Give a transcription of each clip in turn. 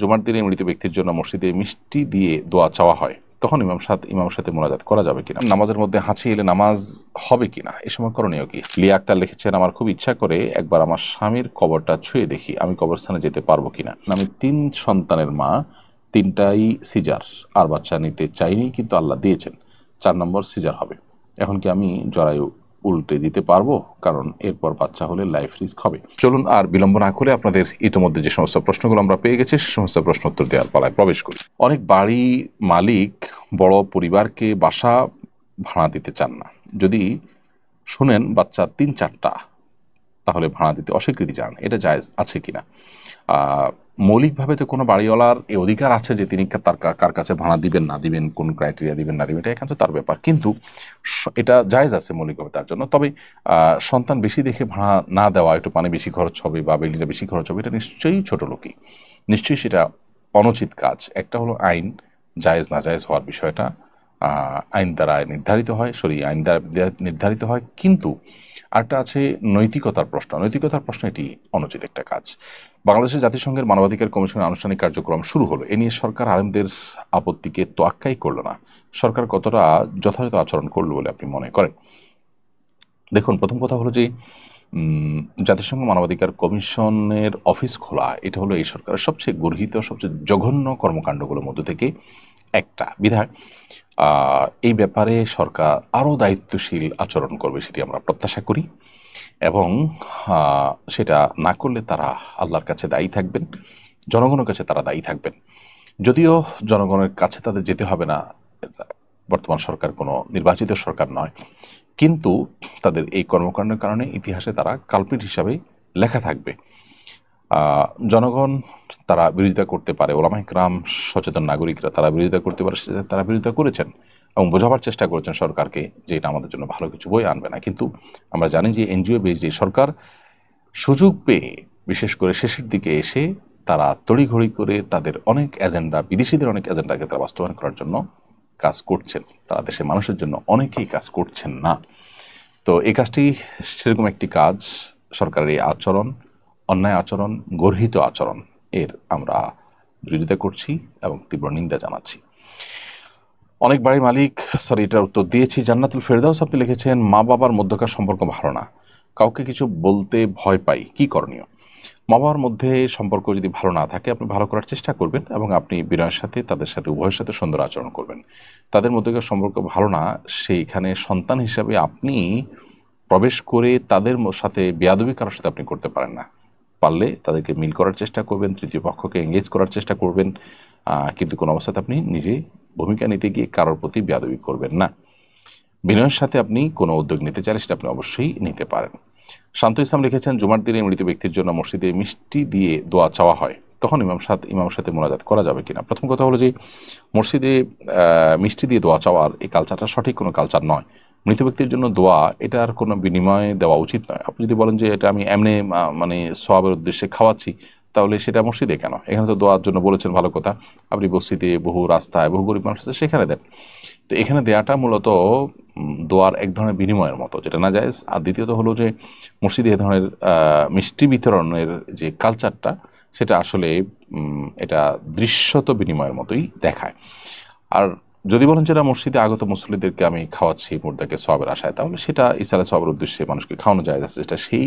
জুমার দিনে মৃত ব্যক্তির জন্য মসজিদে মিষ্টি দিয়ে দোয়া চাওয়া হয়, তখন ইমামের সাথে মোনাজাত করা যাবে কিনা? নামাজের মধ্যে হাঁচি এলে নামাজ হবে কিনা? এ সময় করণীয় কি? লিয়া আক্তার লিখেছেন, আমার খুব ইচ্ছা করে একবার আমার স্বামীর কবরটা ছুঁয়ে দেখি, আমি কবরস্থানে যেতে পারবো কিনা? আমি 3 সন্তানের মা, 3টাই সিজার, আর বাচ্চা নিতে চাইনি কিন্তু আল্লাহ দিয়েছেন, 4 নম্বর সিজার হবে, এখন কি আমি জরায়ু উল্টে দিতে পারবো? কারণ এরপর বাচ্চা হলে লাইফ রিস্ক হবে। চলুন আর বিলম্ব না করে আপনাদের ইতিমধ্যে যে সমস্ত প্রশ্নগুলো আমরা পেয়ে গেছি সে সমস্ত প্রশ্ন উত্তর দেওয়ার পালায় প্রবেশ করি। অনেক বাড়ি মালিক বড় পরিবারকে বাসা ভাড়া দিতে চান না, যদি শুনেন বাচ্চা 3-4টা তাহলে ভাড়া দিতে অস্বীকৃতি জানান, এটা জায়েজ আছে কিনা? মৌলিকভাবে তো কোনো বাড়িওয়ালার এই অধিকার আছে যে তিনি তার কার কাছে ভাড়া দিবেন না দিবেন, কোন ক্রাইটেরিয়া দিবেন না দিবেন, এটা এখানে তো তার ব্যাপার, কিন্তু এটা জায়েজ আছে মৌলিকভাবে তার জন্য। তবে সন্তান বেশি দেখে ভাড়া না দেওয়া, একটু পানি বেশি খরচ হবে বা বিল্ডিংটা বেশি খরচ হবে, এটা নিশ্চয়ই ছোট লোকই, নিশ্চয়ই সেটা অনুচিত কাজ। একটা হলো আইন জায়েজ না জায়েজ হওয়ার বিষয়টা আইন দ্বারা নির্ধারিত হয়, আইন দ্বারা নির্ধারিত হয়, কিন্তু আরেকটা আছে নৈতিকতার প্রশ্ন। নৈতিকতার প্রশ্ন এটি অনুচিত একটা কাজ। বাংলাদেশের জাতিসংঘের মানবাধিকার কমিশনের আনুষ্ঠানিক কার্যক্রম শুরু হলো, এ নিয়ে সরকার আলেমদের আপত্তিকে তোয়াক্কাই করলো না, সরকার কতটা যথাযথ আচরণ করলো বলে আপনি মনে করেন? দেখুন, প্রথম কথা হলো যে জাতিসংঘ মানবাধিকার কমিশনের অফিস খোলা এটা হলো এই সরকারের সবচেয়ে গর্হিত, সবচেয়ে জঘন্য কর্মকাণ্ডগুলোর মধ্যে থেকে একটা। বিধায় এই ব্যাপারে সরকার আরও দায়িত্বশীল আচরণ করবে সেটি আমরা প্রত্যাশা করি, এবং সেটা না করলে তারা আল্লাহর কাছে দায়ী থাকবেন, জনগণের কাছে তারা দায়ী থাকবেন। যদিও জনগণের কাছে তাদের যেতে হবে না, বর্তমান সরকার কোনো নির্বাচিত সরকার নয়, কিন্তু তাদের এই কর্মকাণ্ডের কারণে ইতিহাসে তারা কালপ্রিট হিসাবে লেখা থাকবে। জনগণ তারা বিরোধিতা করতে পারে, ওলামায়ে কেরাম সচেতন নাগরিকরা তারা বিরোধিতা করতে পারে, তারা বিরোধিতা করেছেন এবং বোঝাবার চেষ্টা করেছেন সরকারকে যে এটা আমাদের জন্য ভালো কিছু বই আনবে না। কিন্তু আমরা জানি যে এনজিও বেসড এই সরকার সুযোগ পেয়ে, বিশেষ করে শেষের দিকে এসে তারা তড়িঘড়ি করে তাদের অনেক এজেন্ডা, বিদেশিদের অনেক এজেন্ডাকে তারা বাস্তবায়ন করার জন্য কাজ করছেন, তারা দেশের মানুষের জন্য অনেকেই কাজ করছেন না। তো এই কাজটি সেরকম একটি কাজ। সরকারের এই আচরণ, অন্যায় আচরণ, গর্হিত আচরণ, এর আমরা বিরোধিতা করছি এবং তীব্র নিন্দা জানাচ্ছি। অনেক বাড়ি মালিক, এটার উত্তর দিয়েছি। জান্নাতুল ফেরদাউস আপনি লিখেছেন, মা বাবার মধ্যকার সম্পর্ক ভালো না, কাউকে কিছু বলতে ভয় পাই, কি করণীয়? মা বাবার মধ্যে সম্পর্ক যদি ভালো না থাকে, আপনি ভালো করার চেষ্টা করবেন এবং আপনি বিনয়ের সাথে তাদের সাথে উভয়ের সাথে সুন্দর আচরণ করবেন। তাদের মধ্যকার সম্পর্ক ভালো না, সেইখানে সন্তান হিসাবে আপনি প্রবেশ করে তাদের সাথে বেয়াদবি কারোর সাথে আপনি করতে পারেন না। পারলে তাদেরকে মিল করার চেষ্টা করবেন, তৃতীয় পক্ষকে এঙ্গেজ করার চেষ্টা করবেন, কিন্তু কোনো অবস্থাতে আপনি নিজে ভূমিকা নিতে গিয়ে কারোর প্রতি বেয়াদবি করবেন না। বিনয়ের সাথে আপনি কোনো উদ্যোগ নিতে চাইলে সেটা আপনি অবশ্যই নিতে পারেন। শান্ত ইসলাম লিখেছেন, জুমার দিনে মৃত ব্যক্তির জন্য মসজিদে মিষ্টি দিয়ে দোয়া চাওয়া হয়, তখন ইমামের সাথে মোনাজাত করা যাবে কিনা? প্রথম কথা হলো যে মসজিদে মিষ্টি দিয়ে দোয়া চাওয়ার এই কালচারটা সঠিক কোনো কালচার নয়। মৃত ব্যক্তির জন্য দোয়া, এটার কোনো বিনিময়ে দেওয়া উচিত নয়। আপনি যদি বলেন যে এটা আমি এমনি মানে সওয়াবের উদ্দেশ্যে খাওয়াচ্ছি, তাহলে সেটা মসজিদে কেন? এখানে তো দোয়ার জন্য বলেছেন, ভালো কথা, আপনি বস্তিতে বহু রাস্তায় বহু গরিব মানুষ আছে সেখানে দেন। তো এখানে দেয়াটা মূলত দোয়ার এক ধরনের বিনিময়ের মতো, যেটা না জায়েজ। আর দ্বিতীয়ত হলো যে মসজিদে এ ধরনের মিষ্টি বিতরণের যে কালচারটা, সেটা আসলে এটা দৃশ্যত বিনিময়ের মতোই দেখায়। আর যদি বলেন যেটা মসজিদে আগত মুসল্লিদেরকে আমি খাওয়াচ্ছি মুর্দাকে সওয়াবের আশায়, তাহলে সেটা ইসলামের সওয়াবের উদ্দেশ্যে মানুষকে খাওয়ানো জায়েজ আছে, সেটা সেই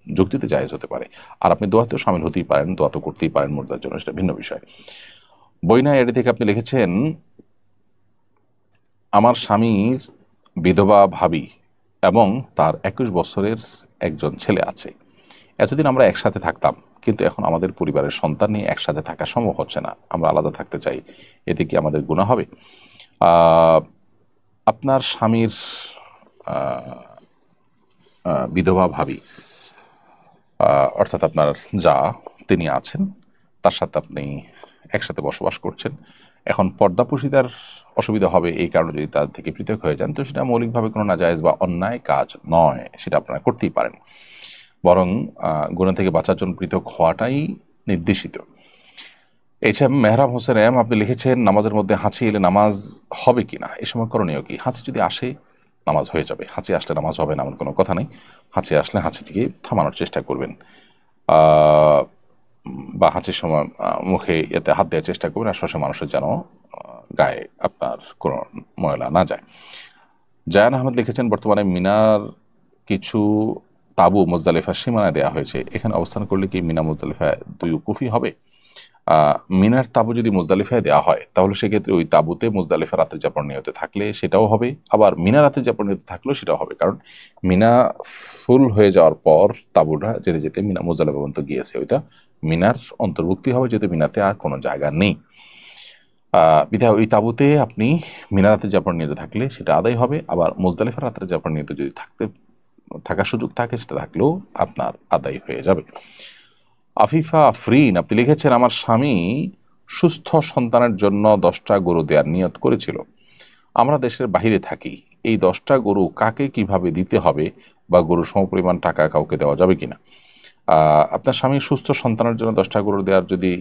যুক্তিতে জায়েজ হতে পারে। আর আপনি দোয়াতেও সামিল হতেই পারেন, দোয়া তো করতেই পারেন মুর্দার জন্য, সেটা ভিন্ন বিষয়। বইনা এডি থেকে আপনি লিখেছেন, আমার স্বামীর বিধবা ভাবি এবং তার 21 বছরের একজন ছেলে আছে। এতদিন আমরা একসাথে থাকতাম, কিন্তু এখন আমাদের পরিবারের সন্তান নিয়ে একসাথে থাকা সম্ভব হচ্ছে না, আমরা আলাদা থাকতে চাই, এতে কি আমাদের গুনাহ হবে? আপনার স্বামীর বিধবা ভাবি, অর্থাৎ আপনার যা তিনি আছেন, তার সাথে আপনি একসাথে বসবাস করছেন, এখন পর্দাপোশিদার অসুবিধা হবে এই কারণে যদি তার থেকে পৃথক হয়ে যান, তো সেটা মৌলিকভাবে কোনো নাজায়েজ বা অন্যায় কাজ নয়, সেটা আপনারা করতেই পারেন। বরং গুনাহ থেকে বাঁচার জন্য পৃথক হওয়াটাই নির্দেশিত। এছাড়া মেহরাব হোসেন আপনি লিখেছেন, নামাজের মধ্যে হাঁচি এলে নামাজ হবে কিনা, এ সময় করণীয় কি? হাঁচি যদি আসে নামাজ হয়ে যাবে, হাঁচি আসলে নামাজ হবে না এমন কোনো কথা নেই। হাঁচি আসলে হাঁচিটিকে থামানোর চেষ্টা করবেন। বা হাঁচির সময় মুখে এতে হাত দেওয়ার চেষ্টা করবেন আশপাশের মানুষের যেন গায়ে আপনার কোনো ময়লা না যায়। জায়ান আহমেদ লিখেছেন, বর্তমানে মিনার কিছু তাঁবু মুজদালিফার সীমানায় দেওয়া হয়েছে, এখানে অবস্থান করলে কি মিনা মুজদালিফায় দুই উকুফই হবে? মিনার তাঁবু যদি মুজদালিফায় দেওয়া হয় তাহলে সেক্ষেত্রে ওই তাঁবুতে মুজদালিফা রাতের যাপন নিয়তে থাকলে সেটাও হবে, আবার মিনা রাতের যাপন নিয়তে থাকলেও সেটাও হবে, কারণ মিনা ফুল হয়ে যাওয়ার পর তাঁবুটা যেতে যেতে মিনা মুজদালিফা পর্যন্ত গিয়েছে, ওইটা মিনার অন্তর্ভুক্তি হবে, যেহেতু মিনাতে আর কোনো জায়গা নেই। বিধায় ওই তাঁবুতে আপনি মিনা রাতের যাপন নিয়তে থাকলে সেটা আদায় হবে, আবার মুজদালিফা রাতের যাপন নিয়তে যদি থাকার সুযোগ থাকে সেটা থাকলেও আপনার আদায় হয়ে যাবে। আফিফা আফরিন আপনি লিখেছেন, আমার স্বামী সুস্থ সন্তানের জন্য 10টা গরু দেওয়ার নিয়ত করেছিল। আমরা দেশের বাহিরে থাকি, এই 10টা গরু কাকে কিভাবে দিতে হবে বা গরুর সমপরিমাণ টাকা কাউকে দেওয়া যাবে কিনা? আপনার স্বামী সুস্থ সন্তানের জন্য 10টা গরু দেওয়ার যদি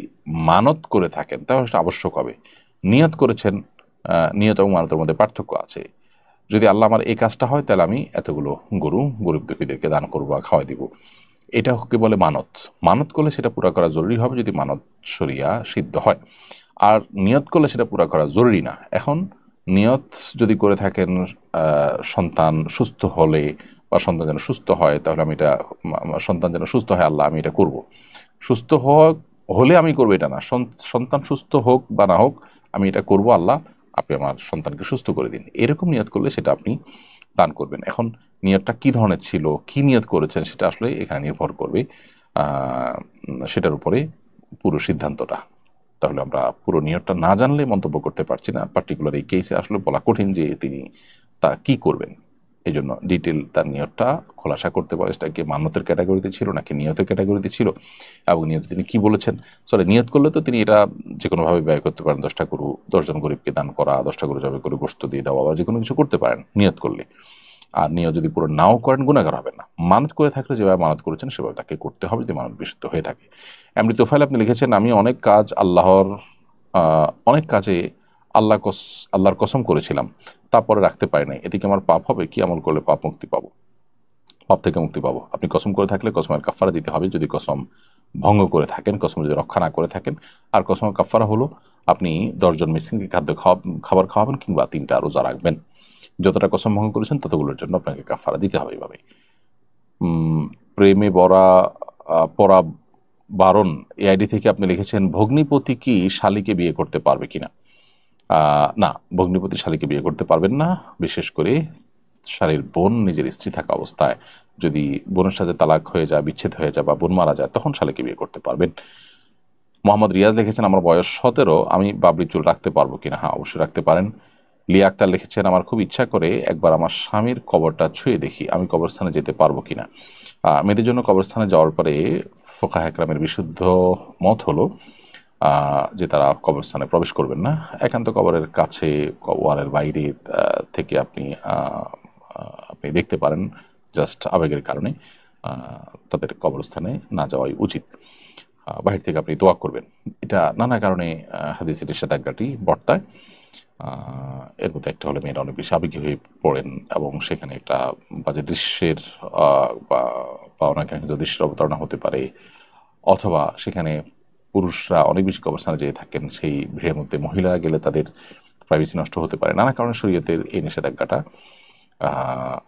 মানত করে থাকেন তাহলে সেটা আবশ্যক হবে। নিয়ত করেছেন, নিয়ত এবং মানতের মধ্যে পার্থক্য আছে। যদি আল্লাহ আমার এই কাজটা হয় তাহলে আমি এতগুলো গরু গরিব দুঃখীদেরকে দান করবো বা খাওয়াই দিব, এটা হকে বলে মানত। মানত করলে সেটা পুরা করা জরুরি হবে যদি মানত শরিয়া সিদ্ধ হয়, আর নিয়ত করলে সেটা পুরা করা জরুরি না। এখন নিয়ত যদি করে থাকেন সন্তান সুস্থ হলে বা সন্তান যেন সুস্থ হয়, তাহলে আমি এটা সন্তান যেন সুস্থ হয় আল্লাহ আমি এটা করব। সুস্থ হলে আমি করবো এটা না, সন্তান সুস্থ হোক বা না হোক আমি এটা করব আল্লাহ আপনি আমার সন্তানকে সুস্থ করে দিন, এরকম নিয়ত করলে সেটা আপনি দান করবেন। এখন নিয়তটা কি ধরনের ছিল, কি নিয়ত করেছেন সেটা আসলে এখানে নির্ভর করবে সেটার উপরে পুরো সিদ্ধান্তটা। তাহলে আমরা পুরো নিয়তটা না জানলে মন্তব্য করতে পারছি না। পার্টিকুলার এই কেসে আসলে বলা কঠিন যে তিনি তা কি করবেন, এই জন্য ডিটেল তার নিয়তটা খোলাসা করতে পারে সেটা কি মান্যতের ক্যাটাগরিতে ছিল নাকি নিয়তের ক্যাটাগরিতে ছিল, এবং নিয়তে তিনি কি বলেছেন। সরি, নিয়ত করলে তো তিনি এটা যে কোনোভাবে ব্যয় করতে পারেন, 10টা গরু 10জন গরিবকে দান করা, 10টা গরু জবাই করে গোশত দিয়ে দেওয়া বা যে কোনো কিছু করতে পারেন নিয়ত করলে। আর নিয়ত যদি পুরো নাও করেন গুনাহগার হবেন না। মানত করে থাকলে যেভাবে মানত করেছেন সেভাবে তাকে করতে হবে যদি মানত বিশুদ্ধ হয়ে থাকে। এমনি তোফাইল আপনি লিখেছেন, আমি অনেক কাজে আল্লাহর কসম করেছিলাম, তারপরে রাখতে পারি নাই, এদিকে আমার পাপ হবে? কি আমল করলে পাপ থেকে মুক্তি পাবো? আপনি কসম করে থাকলে কসমের কাফারা দিতে হবে যদি কসম ভঙ্গ করে থাকেন, কসম যদি রক্ষা না করে থাকেন। আর কসমের কাফারা হলো আপনি 10জন মিসকিনকে খাবার খাওয়াবেন কিংবা 3টা রোজা রাখবেন। যতটা কসম ভঙ্গ করেছেন ততগুলোর জন্য আপনাকে কাফারা দিতে হবে এইভাবে। প্রেমে পড়া বারণ এই আইডি থেকে আপনি লিখেছেন, ভগ্নিপতি কি শালীকে বিয়ে করতে পারবে কিনা? না, ভগ্নিপতি শালীকে বিয়ে করতে পারবেন না। বিশেষ করে শালীর বোন নিজের স্ত্রী থাকা অবস্থায় যদি বোনের সাথে তালাক হয়ে যায়, বিচ্ছেদ হয়ে যায় বা বোন মারা যায়, তখন শালীকে বিয়ে করতে পারবেন। মোহাম্মদ রিয়াজ লিখেছেন, আমার বয়স 17, আমি বাবরি চুল রাখতে পারবো কিনা? হ্যাঁ, অবশ্যই রাখতে পারেন। লিয়া আক্তার লিখেছেন, আমার খুব ইচ্ছা করে একবার আমার স্বামীর কবরটা ছুঁয়ে দেখি, আমি কবরস্থানে যেতে পারবো কিনা? মেয়েদের জন্য কবরস্থানে যাওয়ার পরে ফোকাহে কেরামের বিশুদ্ধ মত হলো যে তারা কবরস্থানে প্রবেশ করবেন না। একান্ত কবরের কাছে ওয়ালের বাইরে থেকে আপনি দেখতে পারেন, জাস্ট আবেগের কারণে তাদের কবরস্থানে না যাওয়াই উচিত। বাহির থেকে আপনি দোয়া করবেন, এটা নানা কারণে হাদিসের নিষেধাজ্ঞাটি বর্তায়। এর মধ্যে একটা হলে মেয়েরা অনেক বেশি আবেগী হয়ে পড়েন এবং সেখানে একটা বাজে দৃশ্যের বা অনাকাঙ্ক্ষিত দৃশ্যের অবতারণা হতে পারে, অথবা সেখানে পুরুষরা অনেক বেশি কবরস্থানে যেয়ে থাকেন, সেই ভিড়ের মধ্যে মহিলারা গেলে তাদের প্রাইভেসি নষ্ট হতে পারে। নানা কারণে শরীয়তের এই নিষেধাজ্ঞাটা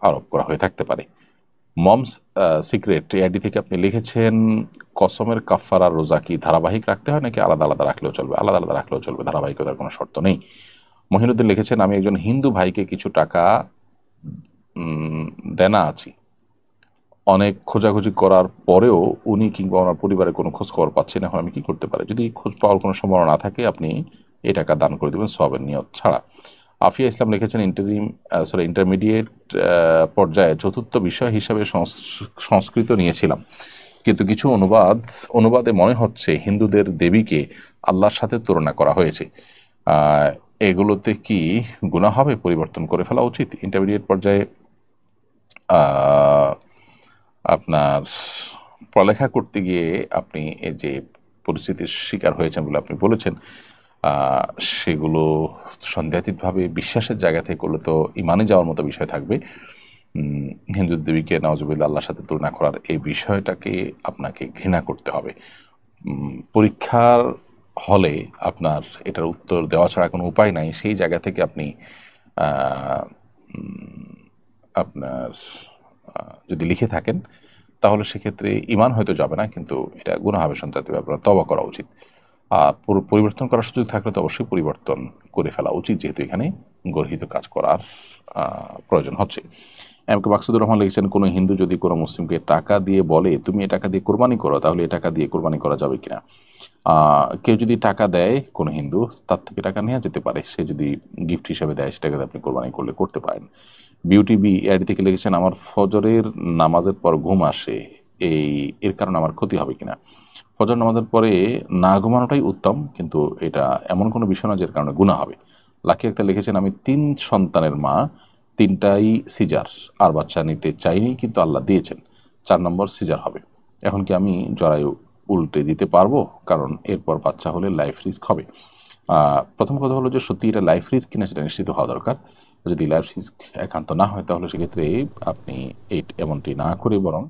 আরোপ করা হয়ে থাকতে পারে। মমস সিক্রেট এআইডি থেকে আপনি লিখেছেন, কসমের কাফারা রোজা কি ধারাবাহিক রাখতে হয় নাকি আলাদা আলাদা রাখলেও চলবে? আলাদা আলাদা রাখলেও চলবে, ধারাবাহিকতার কোনো শর্ত নেই। মহিনুদ্দিন লিখেছেন, আমি একজন হিন্দু ভাইকে কিছু টাকা দেনা আছি, অনেক খোঁজাখুঁজি করার পরেও উনি কিংবা ওনার পরিবারের কোনো খোঁজ খবর পাচ্ছেন, এখন আমি কি করতে পারি? যদি খোঁজ পাওয়ার কোনো সম্ভাবনা না থাকে আপনি এই টাকা দান করে দেবেন সওয়াবের নিয়ত ছাড়া। আফিয়া ইসলাম লিখেছেন, ইন্টারমিডিয়েট পর্যায়ে চতুর্থ বিষয় হিসাবে সংস্কৃত নিয়েছিলাম, কিন্তু কিছু অনুবাদে মনে হচ্ছে হিন্দুদের দেবীকে আল্লাহর সাথে তুলনা করা হয়েছে। এগুলোতে কি গুনাহ হবে? পরিবর্তন করে ফেলা উচিত? ইন্টারমিডিয়েট পর্যায়ে আপনার পড়ালেখা করতে গিয়ে আপনি এই যে পরিস্থিতির শিকার হয়েছেন বলে আপনি বলেছেন, সেগুলো সন্দেহাতীতভাবে বিশ্বাসের জায়গা থেকে করলে তো ইমানে যাওয়ার মতো বিষয় থাকবে। হিন্দু দেবীকে নওয়াজুবিল্লাহ আল্লাহর সাথে তুলনা করার এই বিষয়টাকে আপনাকে ঘৃণা করতে হবে। পরীক্ষার হলে আপনার এটার উত্তর দেওয়া ছাড়া কোনো উপায় নাই, সেই জায়গা থেকে আপনি আহ, উম, আপনার যদি লিখে থাকেন তাহলে সেক্ষেত্রে ইমান হয়তো যাবে না, কিন্তু এটা গুনাহ হবে সঞ্জাতি, আপনার তওবা করা উচিত। পরিবর্তন করার সুযোগ থাকলে তো অবশ্যই পরিবর্তন করে ফেলা উচিত, যেহেতু এখানে গর্হিত কাজ করার প্রয়োজন হচ্ছে। এমকে মাকসুদুর রহমান লিখেছেন, কোনো হিন্দু যদি কোনো মুসলিমকে টাকা দিয়ে বলে তুমি এ টাকা দিয়ে কোরবানি করো, তাহলে এ টাকা দিয়ে কোরবানি করা যাবে কিনা? কেউ যদি টাকা দেয় কোনো হিন্দু, তার থেকে টাকা নেওয়া যেতে পারে, সে যদি গিফট হিসেবে দেয় সেটাকে আপনি কোরবানি করলে করতে পারেন। বিউটি বি এআইডি থেকে লিখেছেন, আমার ফজরের নামাজের পর ঘুম আসে, এর কারণে আমার ক্ষতি হবে কিনা? ফজর নামাজের পরে না ঘুমানোটাই উত্তম, কিন্তু এটা এমন কোনো বিষয় না যার কারণে গুনাহ হবে। লাকি আক্তার লিখেছেন, আমি 3 সন্তানের মা, 3টাই সিজার, আর বাচ্চা নিতে চাইনি কিন্তু আল্লাহ দিয়েছেন, 4 নম্বর সিজার হবে, এখন কি আমি জরায়ু উল্টে দিতে পারবো? কারণ এরপর বাচ্চা হলে লাইফ রিস্ক হবে। প্রথম কথা হলো যে সত্যি এটা লাইফ রিস্ক কিনা সেটা নিশ্চিত হওয়া দরকার। যদি লাইফ রিস্ক একান্ত না হয় তাহলে সেক্ষেত্রে আপনি এমনটি না করে বরং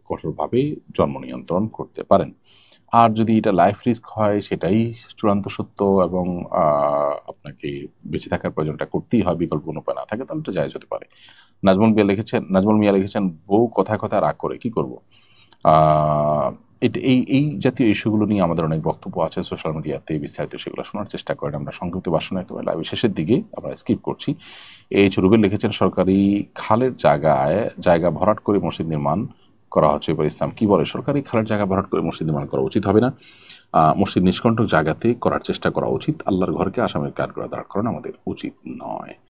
কঠোরভাবে জন্ম নিয়ন্ত্রণ করতে পারেন। আর যদি এটা লাইফ রিস্ক হয়, সেটাই চূড়ান্ত সত্য এবং আপনাকে বেঁচে থাকার প্রয়োজনটা করতেই হয়, বিকল্প কোনো উপায় না থাকে, তাহলে তো জায়েজ হতে পারে। নাজমুল মিয়া লিখেছেন, বউ কথায় কথায় রাগ করে কি করব? আহ, এটা এই জাতীয় ইস্যুগুলো নিয়ে আমাদের অনেক বক্তব্য আছে সোশ্যাল মিডিয়াতে, বিস্তারিত সেগুলো শোনার চেষ্টা করেন। আমরা সংক্ষিপ্ত ভাষণ একেবারে লাইভ শেষের দিকে আমরা স্কিপ করছি। রুবেল লিখেছেন, সরকারি খালের জায়গা ভরাট করে মসজিদ নির্মাণ করা হচ্ছে, এবার ইসলাম কি বলে? সরকারি খালের জায়গা ভরাট করে মসজিদ নির্মাণ করা উচিত হবে না। মসজিদ নিষ্কণ্টক জায়গাতে করার চেষ্টা করা উচিত। আল্লাহর ঘরকে আসামের কাঠ করে দাঁড় করানো আমাদের উচিত নয়।